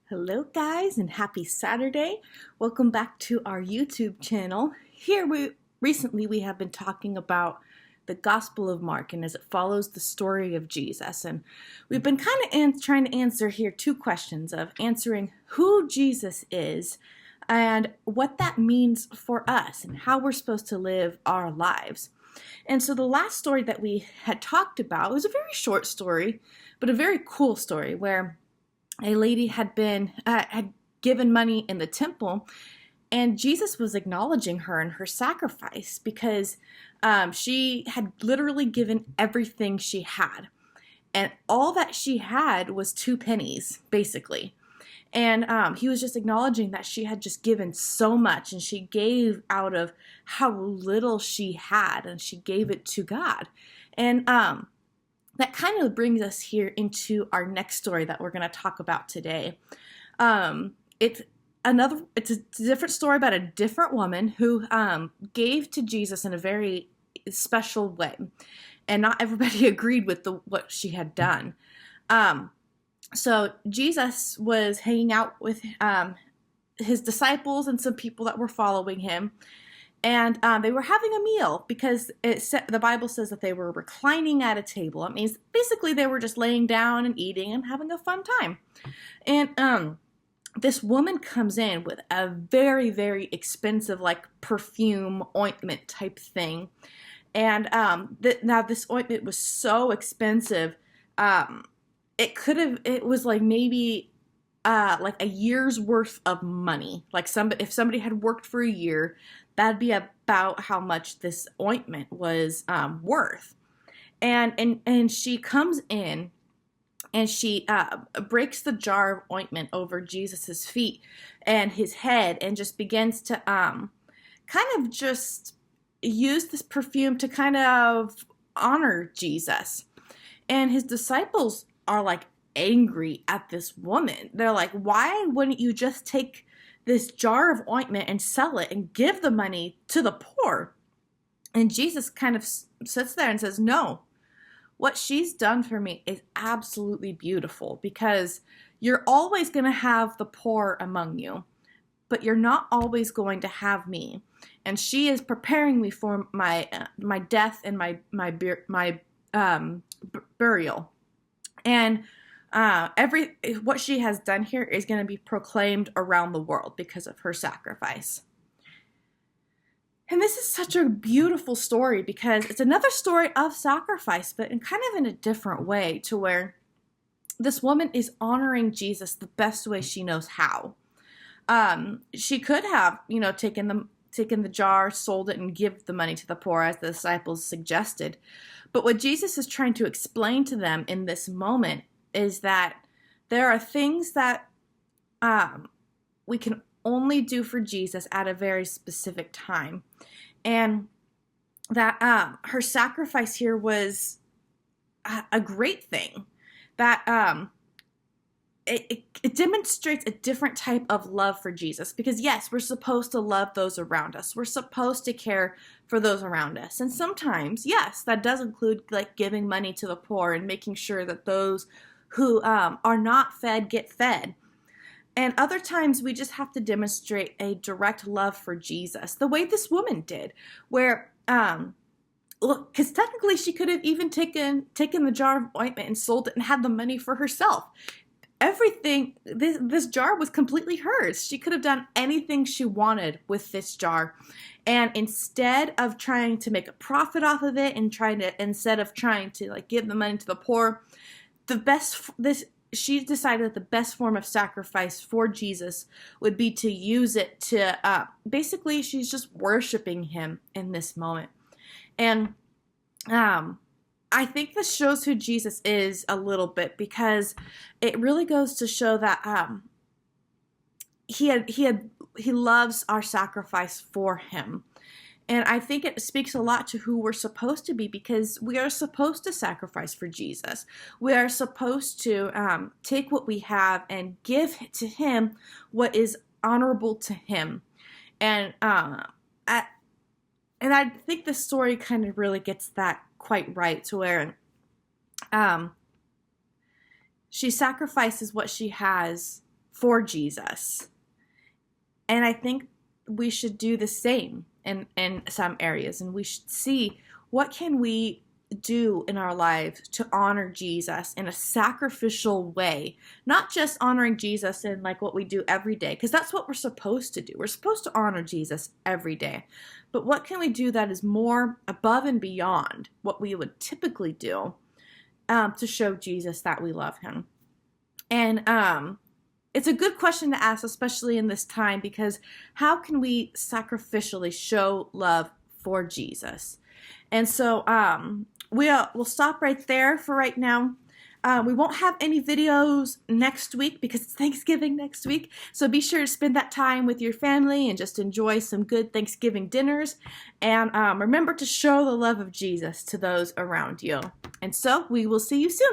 Hello guys and happy Saturday. Welcome back to our YouTube channel. Here we have been talking about the Gospel of Mark and as it follows the story of Jesus. And we've been kind of trying to answer here two questions of answering who Jesus is and what that means for us and how we're supposed to live our lives. And so the last story that we had talked about was a very short story, but a very cool story where a lady had given money in the temple, and Jesus was acknowledging her and her sacrifice because she had literally given everything she had, and all that she had was 2 pennies, basically. And he was just acknowledging that she had just given so much, and she gave out of how little she had, and she gave it to God. And that kind of brings us here into our next story that we're going to talk about today. It's a different story about a different woman who gave to Jesus in a very special way, and not everybody agreed with what she had done. So Jesus was hanging out with his disciples and some people that were following him. And they were having a meal because the Bible says that they were reclining at a table. It means basically they were just laying down and eating and having a fun time. And this woman comes in with a very, very expensive like perfume ointment type thing. And now this ointment was so expensive. It was like maybe like a year's worth of money. Like if somebody had worked for a year, that'd be about how much this ointment was worth. And she comes in and she breaks the jar of ointment over Jesus's feet and his head and just begins to kind of just use this perfume to kind of honor Jesus. And his disciples are like angry at this woman. They're like, why wouldn't you just take this jar of ointment and sell it and give the money to the poor? And Jesus kind of sits there and says, no, what she's done for me is absolutely beautiful, because you're always going to have the poor among you, but you're not always going to have me. And she is preparing me for my death and my burial. And what she has done here is going to be proclaimed around the world because of her sacrifice. And this is such a beautiful story because it's another story of sacrifice, but in kind of in a different way, to where this woman is honoring Jesus the best way she knows how. She could have, taken the jar, sold it, and give the money to the poor, as the disciples suggested. But what Jesus is trying to explain to them in this moment is that there are things that we can only do for Jesus at a very specific time. And that her sacrifice here was a great thing. That it demonstrates a different type of love for Jesus. Because yes, we're supposed to love those around us. We're supposed to care for those around us. And sometimes, yes, that does include like giving money to the poor and making sure that those who are not fed get fed. And other times we just have to demonstrate a direct love for Jesus, the way this woman did, where, because technically she could have even taken the jar of ointment and sold it and had the money for herself. Everything, this jar was completely hers. She could have done anything she wanted with this jar. And instead of trying to make a profit off of it and instead of trying to like give the money to the poor, she decided that the best form of sacrifice for Jesus would be to use it to, basically she's just worshiping him in this moment. And I think this shows who Jesus is a little bit, because it really goes to show that he loves our sacrifice for him. And I think it speaks a lot to who we're supposed to be, because we are supposed to sacrifice for Jesus. We are supposed to take what we have and give to him what is honorable to him. And I think this story kind of really gets that quite right, to where she sacrifices what she has for Jesus. And I think we should do the same in some areas, and we should see what can we do in our lives to honor Jesus in a sacrificial way, not just honoring Jesus in like what we do every day, because that's what we're supposed to do. We're supposed to honor Jesus every day. But what can we do that is more above and beyond what we would typically do to show Jesus that we love him? And it's a good question to ask, especially in this time, because how can we sacrificially show love for Jesus? And so we'll stop right there for right now. We won't have any videos next week because it's Thanksgiving next week. So be sure to spend that time with your family and just enjoy some good Thanksgiving dinners. And remember to show the love of Jesus to those around you. And so we will see you soon.